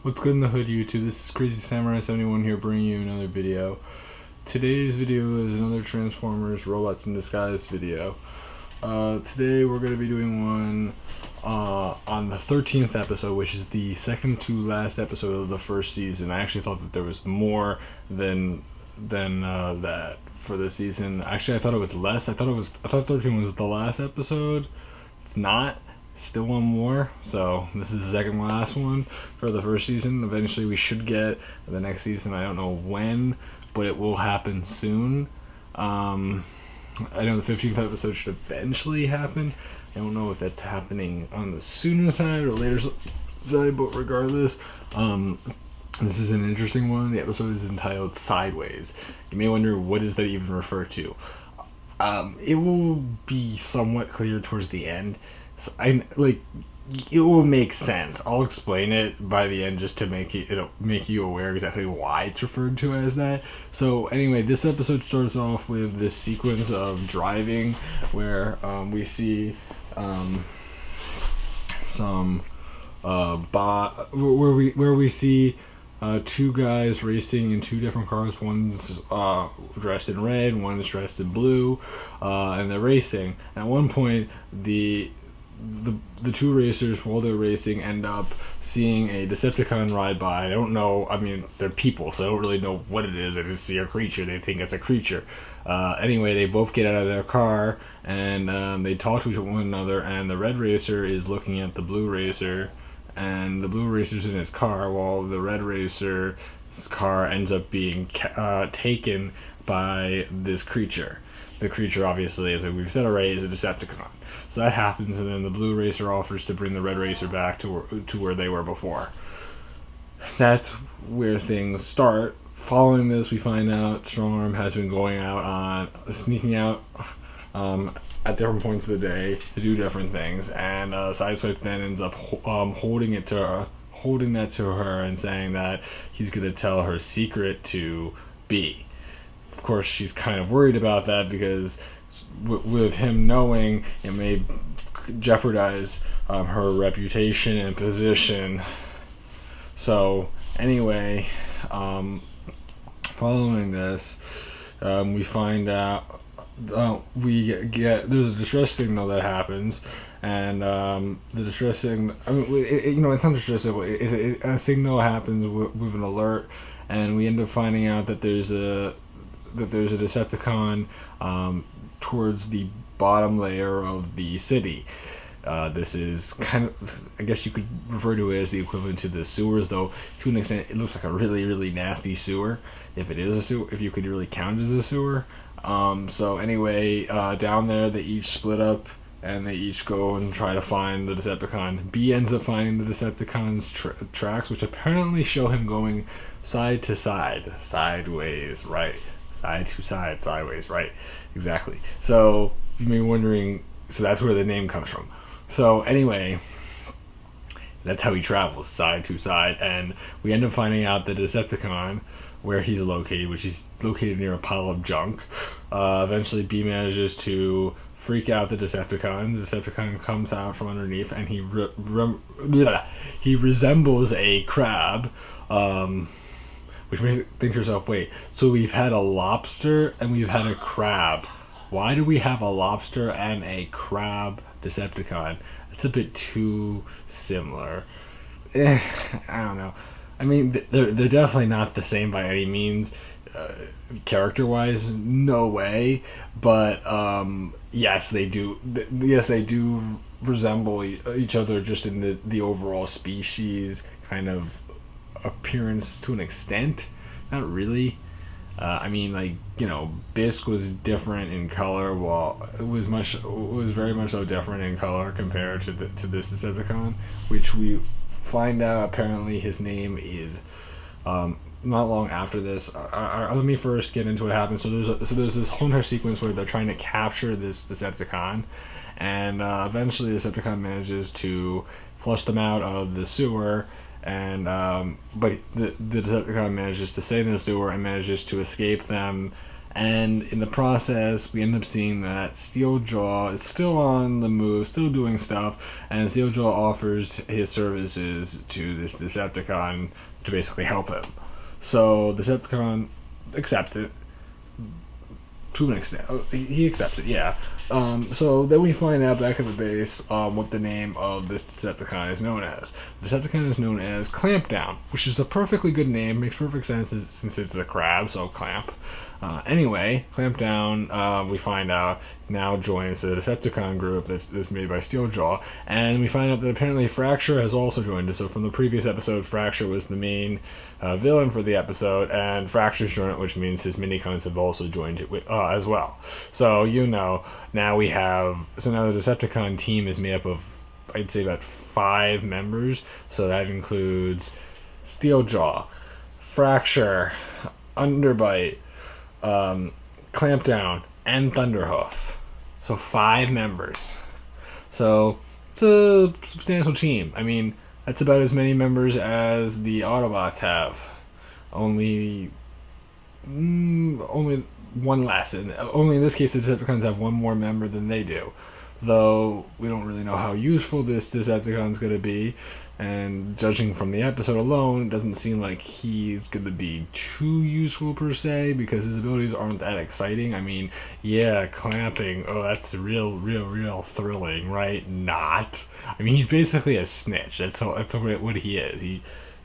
What's good in the hood, YouTube? This is Crazy Samurai 71 here, bringing you another video. Today's video is another Transformers Robots in Disguise video. Today we're going to be doing one on the 13th episode, which is the second to last episode of the first season. I actually thought that there was more than that for this season. Actually, I thought it was less. I thought 13 was the last episode. It's not. Still one more, so this is the second last one for the first season. Eventually we should get the next season. I don't know when, but it will happen soon. I know the 15th episode should eventually happen. I don't know if that's happening on the sooner side or later side, but regardless, this is an interesting one. The episode is entitled Sideways. You may wonder, what does that even refer to? It will be somewhat clear towards the end. So it will make sense. I'll explain it by the end just to make you aware exactly why it's referred to as that. So anyway, this episode starts off with this sequence of driving where we see where we see two guys racing in two different cars. One's dressed in red, one's dressed in blue, and they're racing. And at one point, the two racers, while they're racing, end up seeing a Decepticon ride by. I don't know, I mean, they're people, so I don't really know what it is. They just see a creature, they think it's a creature. Anyway, they both get out of their car, and they talk to one another, and the red racer is looking at the blue racer, and the blue racer's in his car, while the red racer's car ends up being taken by this creature. The creature, obviously, as we've said already, is a Decepticon. So that happens, and then the blue racer offers to bring the red racer back to where they were before. That's where things start. Following this, we find out Strongarm has been sneaking out at different points of the day to do different things, and Sideswipe then ends up holding that to her and saying that he's going to tell her secret to B. Of course, she's kind of worried about that because with him knowing, it may jeopardize her reputation and position. So anyway, following this, we find out there's a distress signal that happens, and the distress signal, it's not distress signal, a signal happens with an alert, and we end up finding out that there's a Decepticon towards the bottom layer of the city. This is kind of, I guess you could refer to it as the equivalent to the sewers, though to an extent it looks like a really, really nasty sewer, if it is a sewer, if you could really count it as a sewer. So anyway, down there they each split up and they each go and try to find the Decepticon. B ends up finding the Decepticon's tracks, which apparently show him going side to side, sideways, right? Side to side, sideways, right? Exactly. So you may be wondering, so that's where the name comes from. So anyway, that's how he travels, side to side, and we end up finding out the Decepticon, where he's located, which is located near a pile of junk. Eventually B manages to freak out the Decepticon. The Decepticon comes out from underneath, and he resembles a crab, which makes you think to yourself, wait, so we've had a lobster and we've had a crab. Why do we have a lobster and a crab Decepticon? It's a bit too similar. I don't know. I mean, they're definitely not the same by any means, character-wise, no way. But yes, they do. Yes, they do resemble each other just in the overall species kind of appearance to an extent. Not really. I mean, Bisque was different in color. Well, it was very much so different in color compared to this Decepticon, which we find out apparently his name is not long after this. Let me first get into what happens. So there's this whole entire sequence where they're trying to capture this Decepticon, and eventually the Decepticon manages to flush them out of the sewer. And but the Decepticon manages to stay in the sewer and manages to escape them, And in the process, we end up seeing that Steeljaw is still on the move, still doing stuff, and Steeljaw offers his services to this Decepticon to basically help him. So the Decepticon accepts it to an extent. He accepts it, yeah. So then we find out back at the base what the name of this Decepticon is known as. The Decepticon is known as Clampdown, which is a perfectly good name, makes perfect sense since it's a crab, so clamp. Anyway, Clampdown, we find out, now joins the Decepticon group that's made by Steeljaw, and we find out that apparently Fracture has also joined us. So from the previous episode, Fracture was the main villain for the episode, and Fracture's joined it, which means his minicons have also joined it as well. So, now we have, now the Decepticon team is made up of, I'd say, about 5 members. So that includes Steeljaw, Fracture, Underbite, Clampdown, and Thunderhoof. So 5 members. So it's a substantial team. I mean, that's about as many members as the Autobots have. Only one less. And only in this case, the Decepticons have one more member than they do. Though we don't really know how useful this Decepticon's going to be. And judging from the episode alone, it doesn't seem like he's going to be too useful per se, because his abilities aren't that exciting. I mean, yeah, clamping, oh, that's real thrilling, right? Not. I mean, he's basically a snitch. That's what he is.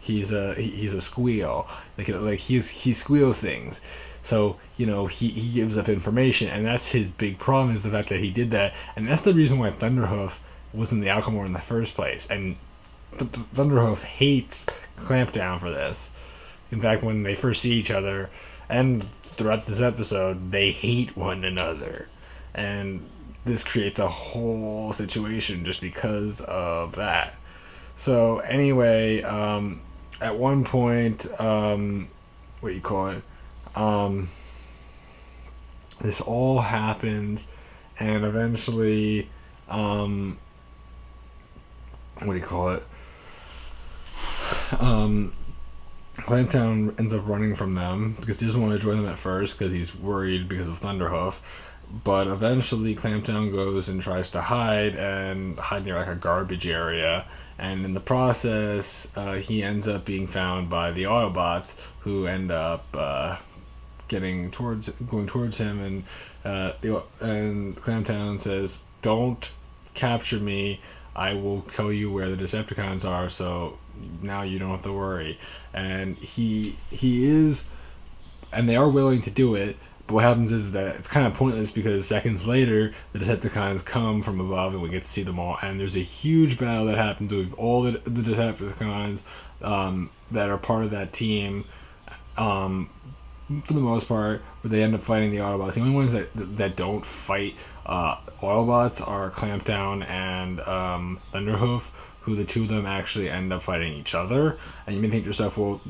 He's a squeal. He squeals things. So, he gives up information, and that's his big problem, is the fact that he did that. And that's the reason why Thunderhoof wasn't the Alchemore in the first place. And Thunderhoof hates Clampdown for this. In fact, when they first see each other, and throughout this episode, they hate one another. And this creates a whole situation just because of that. So, anyway, at one point, this all happens, and eventually, Clampdown ends up running from them because he doesn't want to join them at first because he's worried because of Thunderhoof. But eventually Clampdown goes and tries to hide near a garbage area, and in the process he ends up being found by the Autobots, who end up going towards him, and Clampdown says, "Don't capture me. I will tell you where the Decepticons are, so now you don't have to worry." And he is, and they are willing to do it, but what happens is that it's kind of pointless, because seconds later the Decepticons come from above and we get to see them all, and there's a huge battle that happens with all the Decepticons that are part of that team, for the most part, where they end up fighting the Autobots. The only ones that don't fight Autobots are Clampdown and Thunderhoof, who the two of them actually end up fighting each other. And you may think to yourself, well,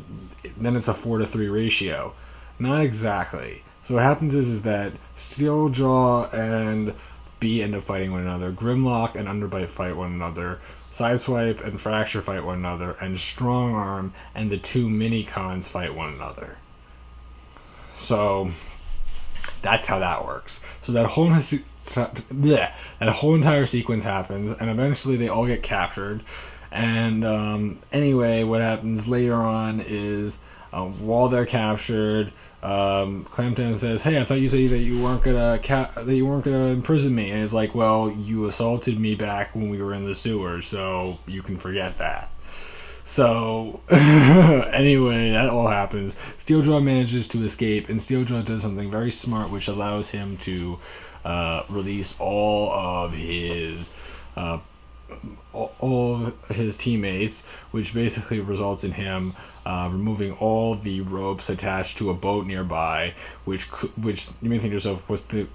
then it's a 4-to-3 ratio. Not exactly. So what happens is that Steeljaw and B end up fighting one another, Grimlock and Underbite fight one another, Sideswipe and Fracture fight one another, and Strongarm and the 2 minicons fight one another. So that's how that works. So that whole entire sequence happens, and eventually they all get captured. And anyway, what happens later on is while they're captured, Clampdown says, "Hey, I thought you said that you weren't gonna imprison me." And it's like, "Well, you assaulted me back when we were in the sewers, so you can forget that." So, anyway, that all happens. Steeljaw manages to escape, and Steeljaw does something very smart, which allows him to release all of his teammates, which basically results in him removing all the ropes attached to a boat nearby, which you may think to yourself, what's the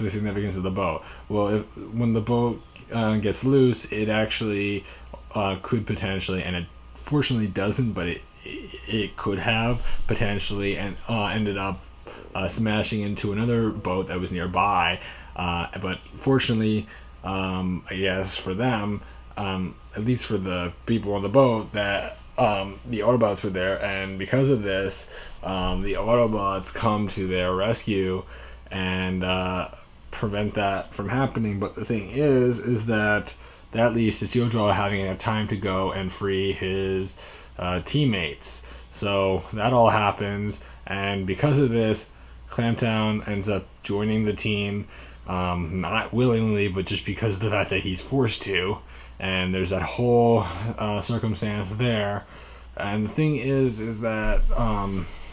significance of the boat? Well, when the boat gets loose, it actually could potentially, and it fortunately doesn't, but it could have potentially, and ended up smashing into another boat that was nearby. But fortunately, I guess for them, at least for the people on the boat, that the Autobots were there, and because of this, the Autobots come to their rescue and prevent that from happening. But the thing is that leads to Steeljaw having a time to go and free his teammates. So that all happens, and because of this, Clampdown ends up joining the team, not willingly, but just because of the fact that he's forced to. And there's that whole circumstance there. And the thing is that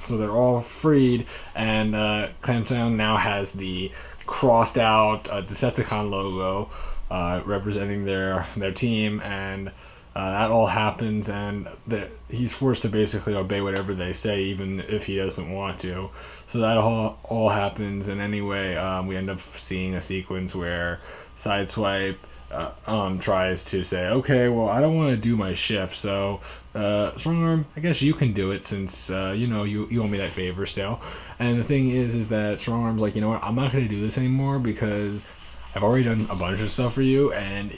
so they're all freed, and Clampdown now has the crossed out Decepticon logo representing their team, and that all happens, and he's forced to basically obey whatever they say, even if he doesn't want to. So that all happens, and anyway, we end up seeing a sequence where Sideswipe tries to say, okay, well, I don't want to do my shift, so Strongarm, I guess you can do it, since you owe me that favor still. And the thing is that Strongarm's like, you know what, I'm not going to do this anymore because I've already done a bunch of stuff for you, and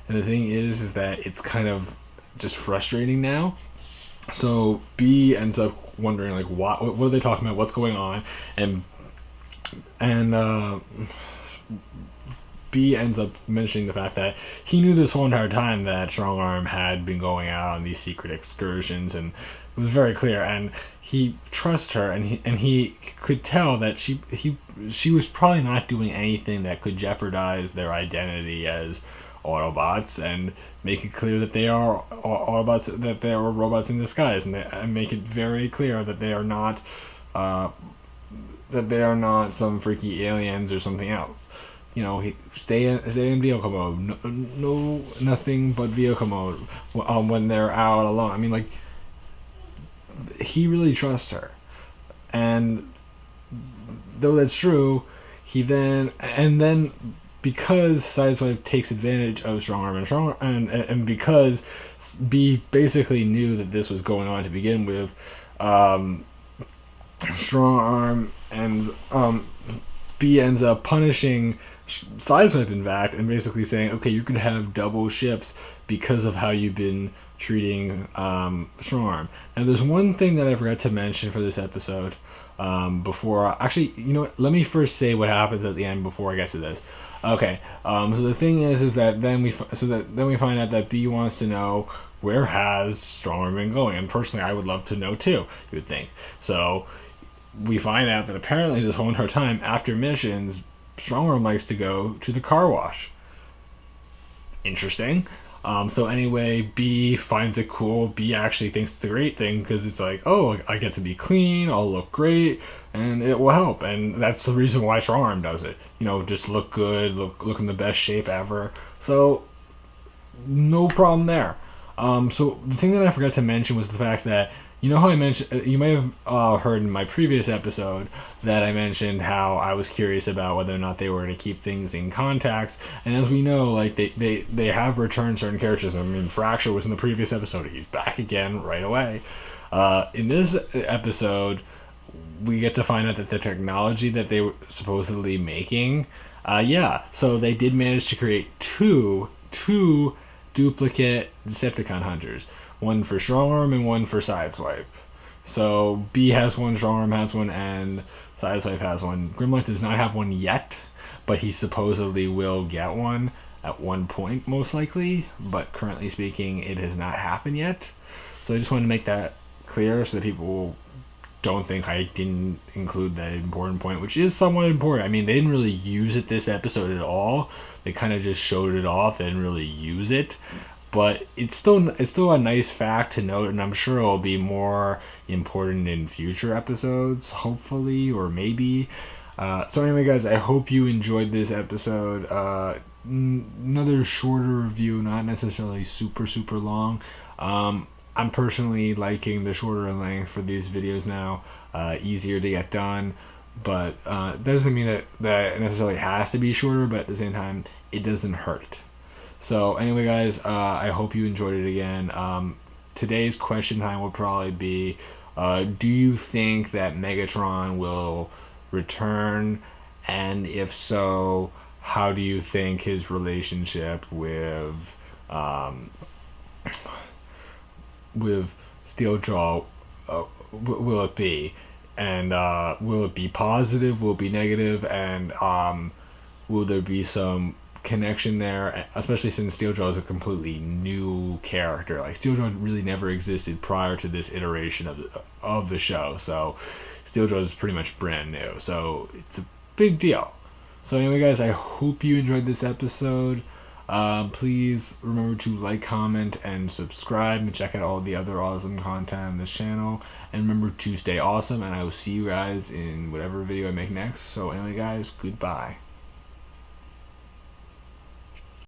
the thing is that it's kind of just frustrating now. So B ends up wondering, like, what are they talking about, what's going on, and B ends up mentioning the fact that he knew this whole entire time that Strongarm had been going out on these secret excursions, and it was very clear, and he trusts her, and he could tell that she was probably not doing anything that could jeopardize their identity as Autobots, and make it clear that they are Autobots, that they are robots in disguise, and make it very clear that they are not some freaky aliens or something else. Stay in vehicle mode. No, nothing but vehicle mode when they're out alone. I mean, like, he really trusts her, and though that's true, then because Sideswipe takes advantage of Strongarm and because B basically knew that this was going on to begin with, Strongarm and B ends up punishing Sideswipe, in fact, and basically saying, okay, you can have double shifts because of how you've been treating Strongarm. Now, there's one thing that I forgot to mention for this episode before. Actually, you know what? Let me first say what happens at the end before I get to this. Okay, so the thing is that then we find out that B wants to know, where has Strongarm been going, and personally, I would love to know too. You would think so. We find out that apparently this whole entire time, after missions, Strongarm likes to go to the car wash. Interesting. So anyway, B finds it cool. B actually thinks it's a great thing because it's like, oh, I get to be clean, I'll look great, and it will help. And that's the reason why Strongarm does it. Just look good, look in the best shape ever. So no problem there. So the thing that I forgot to mention was the fact that, how I mentioned, you may have heard in my previous episode that I mentioned how I was curious about whether or not they were to keep things in contacts. And as we know, like, they have returned certain characters. I mean, Fracture was in the previous episode. He's back again right away. In this episode, we get to find out that the technology that they were supposedly making, so they did manage to create two duplicate Decepticon hunters. One for Strongarm and one for Sideswipe. So B has one, Strongarm has one, and Sideswipe has one. Grimlock does not have one yet, but he supposedly will get one at one point, most likely. But currently speaking, it has not happened yet. So I just wanted to make that clear so that people don't think I didn't include that important point, which is somewhat important. I mean, they didn't really use it this episode at all. They kind of just showed it off. They didn't really use it. But it's still a nice fact to note, and I'm sure it'll be more important in future episodes, hopefully, or maybe. So anyway, guys, I hope you enjoyed this episode. Another shorter review, not necessarily super long. I'm personally liking the shorter length for these videos now. Easier to get done, but doesn't mean that it necessarily has to be shorter, but at the same time, it doesn't hurt. So anyway, guys, I hope you enjoyed it again. Today's question time will probably be, do you think that Megatron will return? And if so, how do you think his relationship with with Steeljaw will it be? And will it be positive? Will it be negative? And will there be some connection there? Especially since Steeljaw is a completely new character. Like Steeljaw really never existed prior to this iteration of the show. So Steeljaw is pretty much brand new. So it's a big deal. So anyway, guys, I hope you enjoyed this episode. Please remember to like, comment, and subscribe, and check out all the other awesome content on this channel. And remember to stay awesome, and I will see you guys in whatever video I make next. So anyway, guys, goodbye.